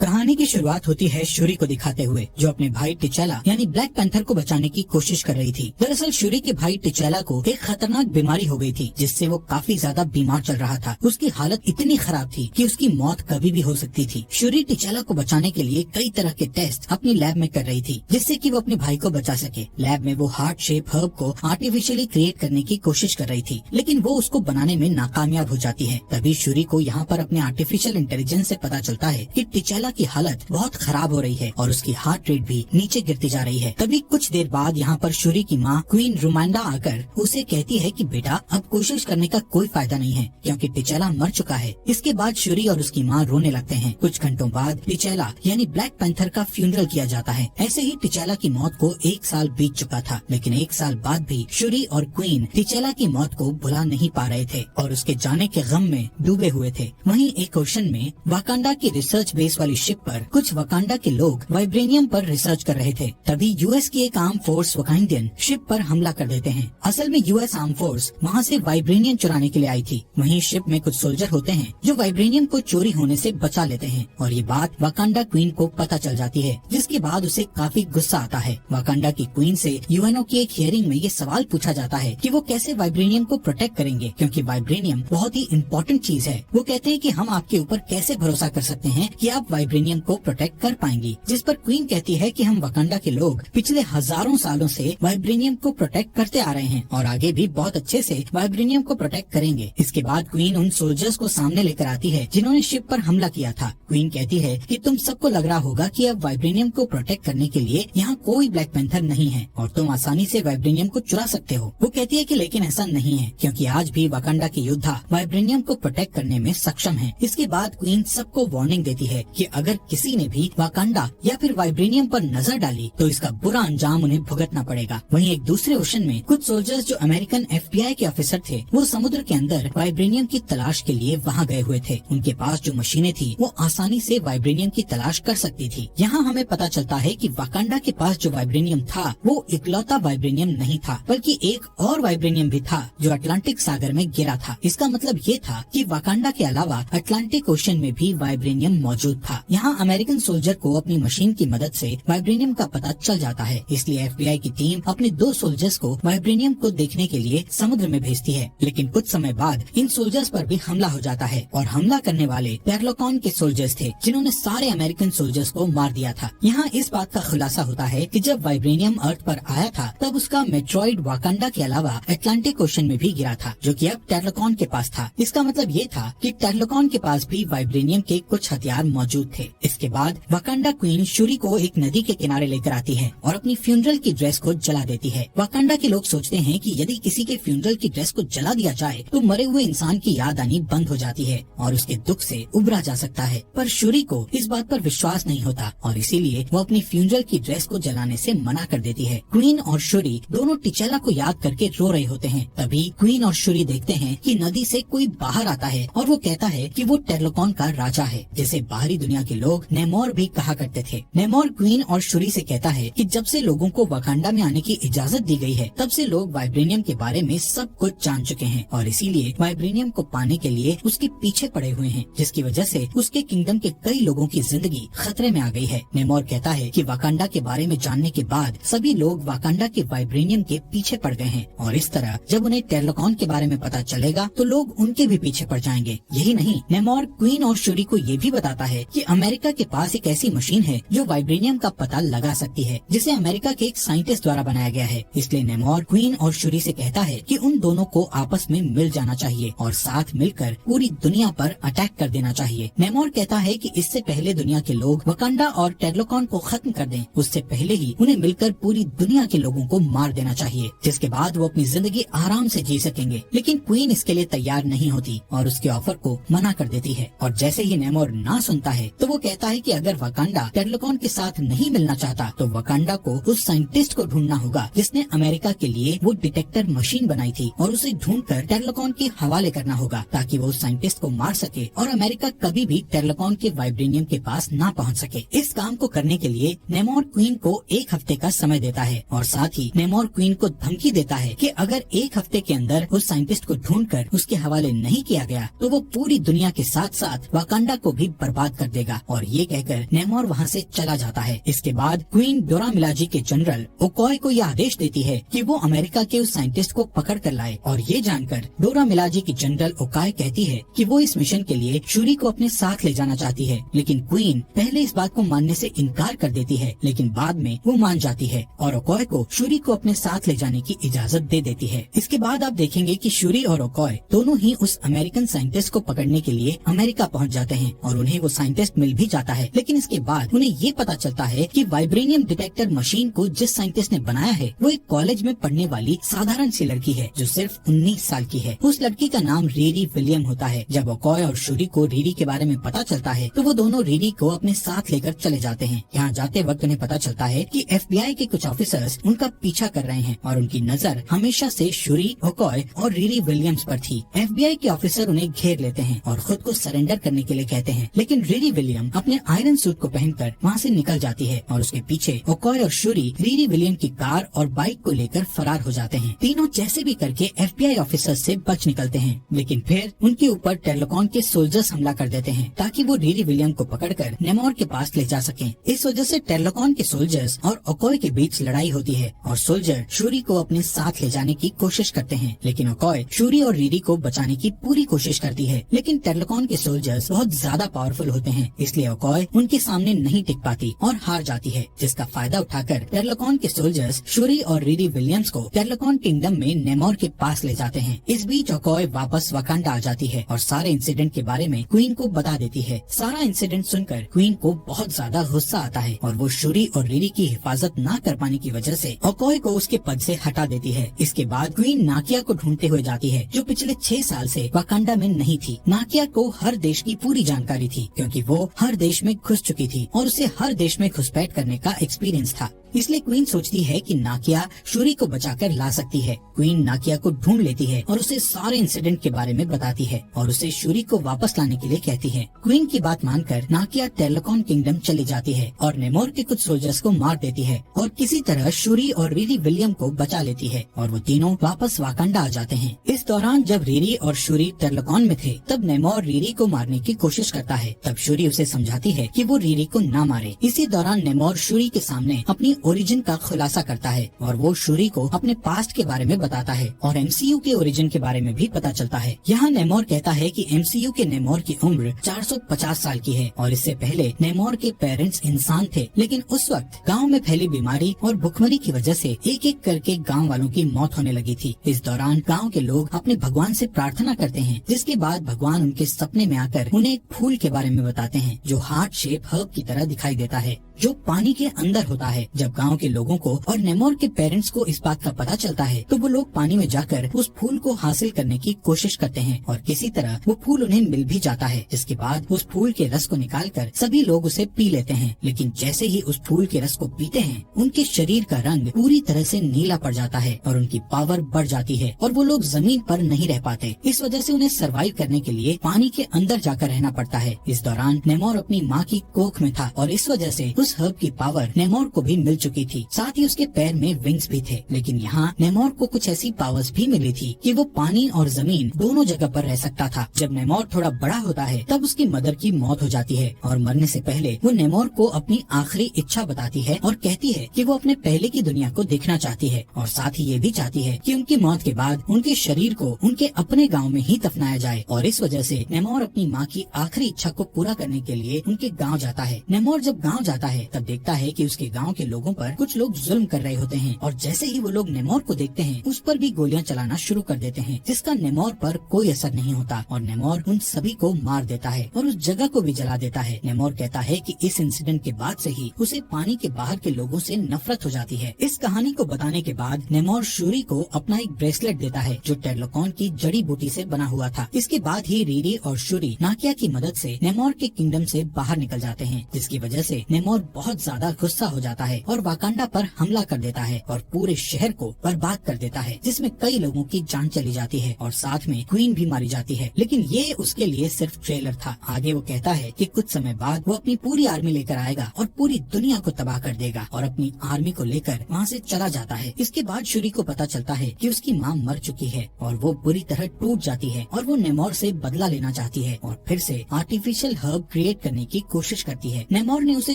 कहानी की शुरुआत होती है शूरी को दिखाते हुए, जो अपने भाई टिचैला यानी ब्लैक पैंथर को बचाने की कोशिश कर रही थी। दरअसल शूरी के भाई टिचैला को एक खतरनाक बीमारी हो गई थी, जिससे वो काफी ज्यादा बीमार चल रहा था। उसकी हालत इतनी खराब थी कि उसकी मौत कभी भी हो सकती थी। शूरी टिचैला को बचाने के लिए कई तरह के टेस्ट अपनी लैब में कर रही थी, जिससे कि वो अपने भाई को बचा सके। लैब में वो हार्ट शेप हर्ब को आर्टिफिशियली क्रिएट करने की कोशिश कर रही थी, लेकिन वो उसको बनाने में नाकामयाब हो जाती है। तभी शूरी को यहाँ पर अपने आर्टिफिशियल इंटेलिजेंस से पता चलता है कि टिचैला की हालत बहुत खराब हो रही है और उसकी हार्ट रेट भी नीचे गिरती जा रही है। तभी कुछ देर बाद यहाँ पर शूरी की माँ क्वीन रुमांडा आकर उसे कहती है कि बेटा, अब कोशिश करने का कोई फायदा नहीं है, क्योंकि टिचैला मर चुका है। इसके बाद शूरी और उसकी माँ रोने लगते हैं। कुछ घंटों बाद टिचैला यानी ब्लैक पैंथर का फ्यूनरल किया जाता है। ऐसे ही टिचैला की मौत को 1 साल बीत चुका था, लेकिन 1 साल बाद भी शूरी और क्वीन टिचैला की मौत को भुला नहीं पा रहे थे और उसके जाने के गम में डूबे हुए थे। वहीं एक ओशन में वाकांडा की रिसर्च बेस वाली शिप पर कुछ वाकांडा के लोग वाइब्रेनियम पर रिसर्च कर रहे थे। तभी यूएस की एक आर्म फोर्स वकांडियन शिप पर हमला कर देते हैं। असल में यूएस आर्म फोर्स वहाँ से वाइब्रेनियम चुराने के लिए आई थी। वहीं शिप में कुछ सोल्जर होते हैं जो वाइब्रेनियम को चोरी होने से बचा लेते हैं और ये बात वाकांडा क्वीन को पता चल जाती है, जिसके बाद उसे काफी गुस्सा आता है। वाकांडा की क्वीन से यूएनओ की एक हियरिंग में ये सवाल पूछा जाता है कि वो कैसे वाइब्रेनियम को प्रोटेक्ट करेंगे, क्योंकि वाइब्रेनियम बहुत ही इम्पोर्टेंट चीज है। वो कहते हैं कि हम आपके ऊपर कैसे भरोसा कर सकते हैं कि आप वाइब्रेनियम को प्रोटेक्ट कर पाएंगी। जिस पर क्वीन कहती है कि हम वाकांडा के लोग पिछले हजारों सालों से वाइब्रेनियम को प्रोटेक्ट करते आ रहे हैं और आगे भी बहुत अच्छे से वाइब्रेनियम को प्रोटेक्ट करेंगे। इसके बाद क्वीन उन सोल्जर्स को सामने लेकर आती है जिन्होंने शिप पर हमला किया था। क्वीन कहती है कि तुम सबको लग रहा होगा कि अब वाइब्रेनियम को प्रोटेक्ट करने के लिए यहाँ कोई ब्लैक पैंथर नहीं है और तुम आसानी से वाइब्रेनियम को चुरा सकते हो। वो कहती है कि लेकिन ऐसा नहीं है, क्योंकि आज भी वाकांडा के योद्धा वाइब्रेनियम को प्रोटेक्ट करने में सक्षम है। इसके बाद क्वीन सबको वार्निंग देती है कि अगर किसी ने भी वाकांडा या फिर वाइब्रेनियम पर नजर डाली तो इसका बुरा अंजाम उन्हें भुगतना पड़ेगा। वहीं एक दूसरे ओशन में कुछ सोल्जर्स जो अमेरिकन FBI के ऑफिसर थे, वो समुद्र के अंदर वाइब्रेनियम की तलाश के लिए वहाँ गए हुए थे। उनके पास जो मशीनें थी वो आसानी से वाइब्रेनियम की तलाश कर सकती थी। यहाँ हमें पता चलता है कि वाकांडा के पास जो वाइब्रेनियम था वो इकलौता वाइब्रेनियम नहीं था, बल्कि एक और वाइब्रेनियम भी था जो अटलांटिक सागर में गिरा था। इसका मतलब ये था कि वाकांडा के अलावा अटलांटिक ओशन में भी वाइब्रेनियम मौजूद था। यहाँ अमेरिकन सोल्जर को अपनी मशीन की मदद से वाइब्रेनियम का पता चल जाता है, इसलिए FBI की टीम अपने 2 सोल्जर्स को वाइब्रेनियम को देखने के लिए समुद्र में भेजती है। लेकिन कुछ समय बाद इन सोल्जर्स पर भी हमला हो जाता है और हमला करने वाले टेरलोकॉन के सोल्जर्स थे, जिन्होंने सारे अमेरिकन सोल्जर्स को मार दिया था। यहाँ इस बात का खुलासा होता है कि जब वाइब्रेनियम अर्थ पर आया था तब उसका मेट्रॉइड वाकांडा के अलावा अटलांटिक ओशन में भी गिरा था, जो कि अब टेरलोकॉन के पास था। इसका मतलब ये था कि टेरलोकॉन के पास भी वाइब्रेनियम के कुछ हथियार मौजूद थे। इसके बाद वाकांडा क्वीन शूरी को एक नदी के किनारे लेकर आती है और अपनी फ्यूनरल की ड्रेस को जला देती है। वाकांडा के लोग सोचते हैं कि यदि किसी के फ्यूनरल की ड्रेस को जला दिया जाए तो मरे हुए इंसान की याद आनी बंद हो जाती है और उसके दुख से उबरा जा सकता है, पर शूरी को इस बात पर विश्वास नहीं होता और इसीलिए वो अपनी फ्यूनरल की ड्रेस को जलाने से मना कर देती है। क्वीन और शूरी दोनों टिचैला को याद करके रो रहे होते हैं। तभी क्वीन और शूरी देखते हैं कि नदी से कोई बाहर आता है और वो कहता है कि वो टेरलोकॉन का राजा है, जिसे बाहरी दुनिया के लोग नेमोर भी कहा करते थे। नेमोर क्वीन और शूरी से कहता है कि जब से लोगों को वाकांडा में आने की इजाजत दी गई है, तब से लोग वाइब्रेनियम के बारे में सब कुछ जान चुके हैं और इसीलिए वाइब्रेनियम को पाने के लिए उसके पीछे पड़े हुए हैं, जिसकी वजह से उसके किंगडम के कई लोगों की जिंदगी खतरे में आ गई है। नेमोर कहता है कि वाकांडा के बारे में जानने के बाद सभी लोग वाकांडा के वाइब्रेनियम के पीछे पड़ गए हैं और इस तरह जब उन्हें टेरलोकॉन के बारे में पता चलेगा तो लोग उनके भी पीछे पड़ जाएंगे। यही नहीं, नेमोर क्वीन और शूरी को ये भी बताता है कि अमेरिका के पास एक ऐसी मशीन है जो वाइब्रेनियम का पता लगा सकती है, जिसे अमेरिका के एक साइंटिस्ट द्वारा बनाया गया है। इसलिए नेमोर क्वीन और शूरी से कहता है कि उन दोनों को आपस में मिल जाना चाहिए और साथ मिलकर पूरी दुनिया पर अटैक कर देना चाहिए। नेमोर कहता है कि इससे पहले दुनिया के लोग वाकांडा और टेरलोकॉन को खत्म कर दें, उससे पहले ही उन्हें मिलकर पूरी दुनिया के लोगों को मार देना चाहिए, जिसके बाद वो अपनी जिंदगी आराम से जी सकेंगे। लेकिन क्वीन इसके लिए तैयार नहीं होती और उसके ऑफर को मना कर देती है और जैसे ही नेमोर ना सुनता है तो वो कहता है कि अगर वाकांडा टेरलोकॉन के साथ नहीं मिलना चाहता तो वाकांडा को उस साइंटिस्ट को ढूंढना होगा जिसने अमेरिका के लिए वो डिटेक्टर मशीन बनाई थी और उसे ढूंढकर टेरलोकॉन के हवाले करना होगा, ताकि वो उस साइंटिस्ट को मार सके और अमेरिका कभी भी टेरलोकॉन के वाइब्रेनियम के पास ना पहुंच सके। इस काम को करने के लिए नेमोर क्वीन को 1 हफ्ते का समय देता है और साथ ही नेमोर क्वीन को धमकी देता है कि अगर 1 हफ्ते के अंदर उस साइंटिस्ट को ढूंढकर उसके हवाले नहीं किया गया तो वो पूरी दुनिया के साथ साथ वाकांडा को भी बर्बाद कर देगा। मिलेगा, और ये कहकर नेमोर वहाँ से चला जाता है। इसके बाद क्वीन डोरा मिलाजी के जनरल ओकॉय को यह आदेश देती है कि वो अमेरिका के उस साइंटिस्ट को पकड़ कर लाए, और ये जानकर डोरा मिलाजी की जनरल ओकॉय कहती है कि वो इस मिशन के लिए शूरी को अपने साथ ले जाना चाहती है, लेकिन क्वीन पहले इस बात को मानने से इनकार कर देती है, लेकिन बाद में वो मान जाती है और ओकॉय को शूरी को अपने साथ ले जाने की इजाजत दे देती है। इसके बाद आप देखेंगे कि शूरी और ओकॉय दोनों ही उस अमेरिकन साइंटिस्ट को पकड़ने के लिए अमेरिका पहुंच जाते हैं, और उन्हें वो साइंटिस्ट मिल भी जाता है। लेकिन इसके बाद उन्हें ये पता चलता है कि वाइब्रेनियम डिटेक्टर मशीन को जिस साइंटिस्ट ने बनाया है वो एक कॉलेज में पढ़ने वाली साधारण सी लड़की है जो सिर्फ 19 साल की है। उस लड़की का नाम रीरी विलियम होता है। जब ओकॉय और शूरी को रीरी के बारे में पता चलता है तो वो दोनों रीरी को अपने साथ लेकर चले जाते हैं। यहाँ जाते वक्त उन्हें पता चलता है कि FBI के कुछ ऑफिसर्स उनका पीछा कर रहे हैं, और उनकी नजर हमेशा से शूरी, ओकॉय और रीरी विलियम्स पर थी। FBI के ऑफिसर उन्हें घेर लेते हैं और खुद को सरेंडर करने के लिए कहते हैं, लेकिन रीरी विलियम अपने आयरन सूट को पहनकर वहाँ से निकल जाती है, और उसके पीछे ओकॉय और शूरी रीरी विलियम की कार और बाइक को लेकर फरार हो जाते हैं। तीनों जैसे भी करके FBI ऑफिसर से बच निकलते हैं, लेकिन फिर उनके ऊपर टेरलोकॉन के सोल्जर्स हमला कर देते हैं ताकि वो रीरी विलियम को पकड़कर नेमोर के पास ले जा सकें। इस वजह से टेरलोकॉन के सोल्जर्स और ओकॉय के बीच लड़ाई होती है, और सोल्जर शूरी को अपने साथ ले जाने की कोशिश करते हैं, लेकिन ओकॉय शूरी और रीरी को बचाने की पूरी कोशिश करती है। लेकिन टेरलोकॉन के सोल्जर्स बहुत ज्यादा पावरफुल होते हैं, इसलिए ओकॉय उनके सामने नहीं टिक पाती और हार जाती है, जिसका फायदा उठाकर टेरलोकॉन के सोल्जर्स शूरी और रीरी विलियम्स को टेरलोकॉन किंगडम में नेमोर के पास ले जाते हैं। इस बीच ओकॉय वापस वकांडा आ जाती है और सारे इंसिडेंट के बारे में क्वीन को बता देती है। सारा इंसिडेंट सुनकर क्वीन को बहुत ज्यादा गुस्सा आता है, और वो शूरी और रीरी की हिफाजत न कर पाने की वजह से ओकॉय को उसके पद से हटा देती है। इसके बाद क्वीन नाकिया को ढूंढते हुए जाती है, जो पिछले 6 साल से वकांडा में नहीं थी। नाकिया को हर देश की पूरी जानकारी थी, क्योंकि वो हर देश में घुस चुकी थी और उसे हर देश में घुसपैठ करने का एक्सपीरियंस था। इसलिए क्वीन सोचती है कि नाकिया शूरी को बचाकर ला सकती है। क्वीन नाकिया को ढूंढ लेती है और उसे सारे इंसिडेंट के बारे में बताती है, और उसे शूरी को वापस लाने के लिए कहती है। क्वीन की बात मानकर नाकिया टेरलोकॉन किंगडम चली जाती है और नेमोर के कुछ सोल्जर्स को मार देती है, और किसी तरह शूरी और रीरी विलियम को बचा लेती है, और वो तीनों वापस वाकांडा आ जाते हैं। इस दौरान जब रीरी और शूरी टेरलोकॉन में थे, तब नेमोर रीरी को मारने की कोशिश करता है। तब शूरी उसे समझाती है कि वो रीरी को न मारे। इसी दौरान नेमोर शूरी के सामने अपनी ओरिजिन का खुलासा करता है, और वो शूरी को अपने पास्ट के बारे में बताता है, और MCU के ओरिजिन के बारे में भी पता चलता है। यहाँ नेमोर कहता है कि MCU के नेमोर की उम्र 450 साल की है, और इससे पहले नेमोर के पेरेंट्स इंसान थे, लेकिन उस वक्त गांव में फैली बीमारी और भुखमरी की वजह से एक एक करके गांव वालों की मौत होने लगी थी। इस दौरान गांव के लोग अपने भगवान से प्रार्थना करते हैं, जिसके बाद भगवान उनके सपने में आकर उन्हें एक फूल के बारे में बताते हैं, जो हार्ट शेप हर्ब की तरह दिखाई देता है, जो पानी के अंदर होता है। जब गांव के लोगों को और नेमोर के पेरेंट्स को इस बात का पता चलता है, तो वो लोग पानी में जाकर उस फूल को हासिल करने की कोशिश करते हैं, और किसी तरह वो फूल उन्हें मिल भी जाता है। जिसके बाद उस फूल के रस को निकालकर सभी लोग उसे पी लेते हैं, लेकिन जैसे ही उस फूल के रस को पीते हैं, उनके शरीर का रंग पूरी तरह से नीला पड़ जाता है, और उनकी पावर बढ़ जाती है, और वो लोग जमीन पर नहीं रह पाते। इस वजह से उन्हें सर्वाइव करने के लिए पानी के अंदर जाकर रहना पड़ता है। इस दौरान नेमोर अपनी माँ की कोख में था, और इस वजह से उस हर्ब की पावर नेमोर को भी मिल चुकी थी। साथ ही उसके पैर में विंग्स भी थे, लेकिन यहाँ नेमोर को कुछ ऐसी पावर्स भी मिली थी कि वो पानी और जमीन दोनों जगह पर रह सकता था। जब नेमोर थोड़ा बड़ा होता है, तब उसकी मदर की मौत हो जाती है, और मरने से पहले वो नेमोर को अपनी आखिरी इच्छा बताती है और कहती है कि वो अपने पहले की दुनिया को देखना चाहती है, और साथ ही ये भी चाहती है कि उनकी मौत के बाद उनके शरीर को उनके अपने गाँव में ही दफनाया जाए। और इस वजह से नेमोर अपनी माँ की आखिरी इच्छा को पूरा करने के लिए उनके गाँव जाता है। नेमोर जब गाँव जाता है, तब देखता है कि उसके गाँव के लोगों पर कुछ लोग जुल्म कर रहे होते हैं, और जैसे ही वो लोग नेमोर को देखते हैं, उस पर भी गोलियां चलाना शुरू कर देते हैं, जिसका नेमोर पर कोई असर नहीं होता, और नेमोर उन सभी को मार देता है और उस जगह को भी जला देता है। नेमोर कहता है कि इस इंसिडेंट के बाद से ही उसे पानी के बाहर के लोगों से नफरत हो जाती है। इस कहानी को बताने के बाद नेमोर शूरी को अपना एक ब्रेसलेट देता है, जो टेरलोकॉन की जड़ी बूटी से बना हुआ था। इसके बाद ही रीरी और शूरी नाकिया की मदद से नेमोर के किंगडम से बाहर निकल जाते हैं, जिसकी वजह से नेमोर बहुत ज्यादा गुस्सा हो जाता है और वाकांडा पर हमला कर देता है और पूरे शहर को बर्बाद कर देता है, जिसमें कई लोगों की जान चली जाती है और साथ में क्वीन भी मारी जाती है। लेकिन ये उसके लिए सिर्फ ट्रेलर था। आगे वो कहता है कि कुछ समय बाद वो अपनी पूरी आर्मी लेकर आएगा और पूरी दुनिया को तबाह कर देगा और अपनी आर्मी को लेकर वहाँ से चला जाता है। इसके बाद शूरी को पता चलता है कि उसकी माँ मर चुकी है और वो बुरी तरह टूट जाती है और वो नेमोर से बदला लेना चाहती है और फिर से आर्टिफिशियल हर्ब क्रिएट करने की कोशिश करती है। नेमोर ने उसे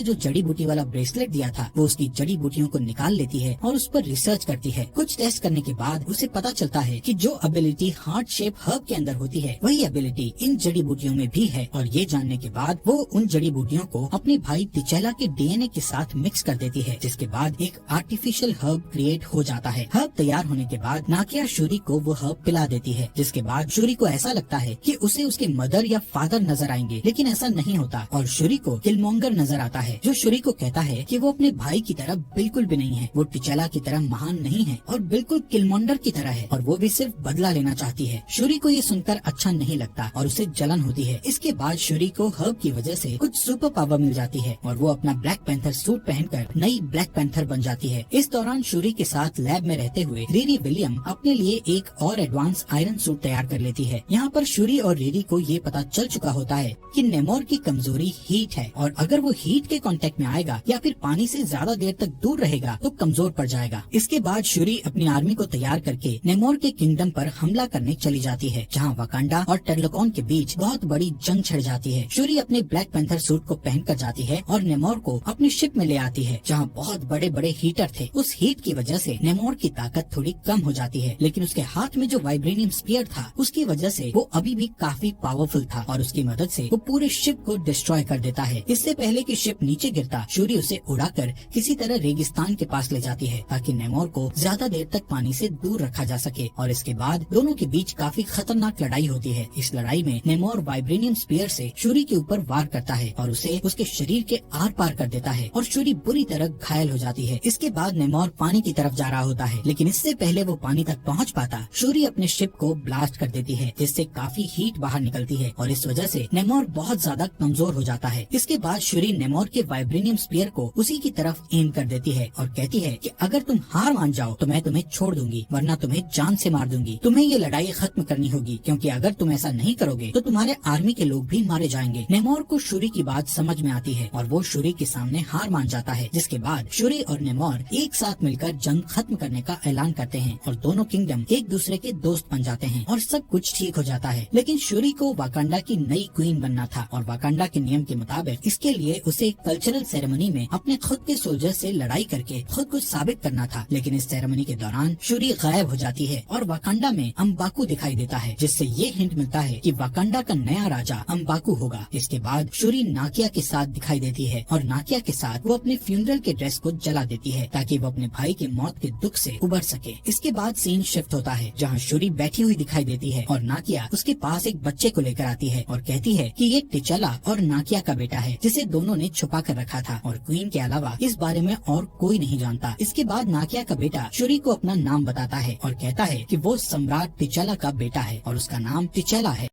जो जड़ी बूटी वाला ब्रेसलेट दिया था वो उसकी जड़ी बूटियों को निकाल लेती है और उस पर रिसर्च करती है। कुछ टेस्ट करने के बाद उसे पता चलता है कि जो एबिलिटी हार्ट शेप हर्ब के अंदर होती है वही एबिलिटी इन जड़ी बूटियों में भी है। और ये जानने के बाद वो उन जड़ी बूटियों को अपने भाई टिचेला के डीएनए के साथ मिक्स कर देती है, जिसके बाद एक आर्टिफिशियल हर्ब क्रिएट हो जाता है। हर्ब तैयार होने के बाद नाकिया शूरी को वो हर्ब पिला देती है, जिसके बाद शूरी को ऐसा लगता है कि उसे उसके मदर या फादर नजर आएंगे, लेकिन ऐसा नहीं होता और शूरी को किलमोंगर नजर आता है, जो शूरी को कहता है कि वो अपने भाई की तरह बिल्कुल भी नहीं है, वो टिचेला की तरह महान नहीं है और बिल्कुल किलमोंडर की तरह है और वो भी सिर्फ बदला लेना चाहती है। शूरी को ये सुनकर अच्छा नहीं लगता और उसे जलन होती है। इसके बाद शूरी को हर्ब की वजह से कुछ सुपर पावर मिल जाती है और वो अपना ब्लैक पैंथर सूट पहनकर नई ब्लैक पैंथर बन जाती है। इस दौरान शूरी के साथ लैब में रहते हुए रीरी विलियम अपने लिए एक और एडवांस आयरन सूट तैयार कर लेती है। यहाँ पर शूरी और रीरी को ये पता चल चुका होता है कि नेमोर की कमजोरी हीट है और अगर वो हीट के कांटेक्ट में आएगा या फिर पानी से ज्यादा देर तक दूर रहेगा तो कमजोर पड़ जाएगा। इसके बाद शूरी अपनी आर्मी को तैयार करके नेमोर के किंगडम पर हमला करने चली जाती है, जहाँ वाकांडा और टेरलोकॉन के बीच बहुत बड़ी जंग छिड़ जाती है। शूरी अपने ब्लैक पैंथर सूट को पहनकर जाती है और नेमोर को अपनी शिप में ले आती है, जहाँ बहुत बड़े बड़े हीटर थे। उस हीट की वजह से नेमोर की ताकत थोड़ी कम हो जाती है, लेकिन उसके हाथ में जो वाइब्रेनियम स्पीयर था उसकी वजह से वो अभी भी काफी पावरफुल था और उसकी मदद से वो पूरे शिप को डिस्ट्रॉय कर देता है। इससे पहले कि शिप नीचे गिरता, शूरी उसे उड़ाकर किसी तरह रेगिस्तान के पास ले जाती है ताकि नेमोर को ज्यादा देर तक पानी से दूर रखा जा सके और इसके बाद दोनों के बीच काफी खतरनाक लड़ाई होती है। इस लड़ाई में नेमोर वाइब्रेनियम स्पीयर से शूरी के ऊपर वार करता है और उसे उसके शरीर के आर पार कर देता है और शूरी बुरी तरह घायल हो जाती है। इसके बाद नेमोर पानी की तरफ जा रहा होता है, लेकिन इससे पहले वो पानी तक पहुंच पाता, शूरी अपने शिप को ब्लास्ट कर देती है, जिससे काफी हीट बाहर निकलती है और इस वजह से नेमोर बहुत ज्यादा कमजोर हो जाता है। इसके बाद शूरी नेमोर के वाइब्रेनियम स्पीयर को उसी की तरफ एम कर देती है और कहती है कि अगर तुम हार मान जाओ तो मैं तुम्हें छोड़ दूंगी, वरना तुम्हें जान से मार दूंगी। तुम्हें ये लड़ाई खत्म करनी होगी, क्योंकि अगर तुम ऐसा नहीं करोगे तो तुम्हारे आर्मी के लोग भी मारे जाएंगे। नेमोर को शूरी की बात समझ में आती है और वो शूरी के सामने हार मान जाता है, जिसके बाद शूरी और नेमोर एक साथ मिलकर जंग खत्म करने का ऐलान करते हैं और दोनों किंगडम एक दूसरे के दोस्त बन जाते हैं और सब कुछ ठीक हो जाता है। लेकिन शूरी को वाकांडा की नई क्वीन बनना था और वाकांडा के नियम के मुताबिक इसके लिए उसे कल्चरल सेरेमनी में अपने खुद के सोल्जर से लड़ाई करके खुद को साबित करना था। लेकिन इस सेरेमनी के दौरान शूरी गायब हो जाती है और वाकांडा में अम्बाकू दिखाई देता है, जिससे ये हिंट मिलता है कि वाकांडा का नया राजा अम्बाकू होगा। इसके बाद शूरी नाकिया के साथ दिखाई देती है और नाकिया के साथ वो अपने फ्यूनरल के ड्रेस को जला देती है ताकि वो अपने भाई की मौत के दुख से उबर सके। इसके बाद सीन शिफ्ट होता है, जहाँ शूरी बैठी हुई दिखाई देती है और नाकिया उसके पास एक बच्चे को लेकर आती है और कहती है कि ये टिचेला और नाकिया का बेटा है, जिसे दोनों ने छुपा कर रखा था और क्वीन के अलावा इस बारे में और कोई नहीं जानता। इसके बाद नाकिया का बेटा शूरी को अपना नाम बताता है और कहता है कि वो सम्राट टिचेला का बेटा है और उसका नाम टिचेला है।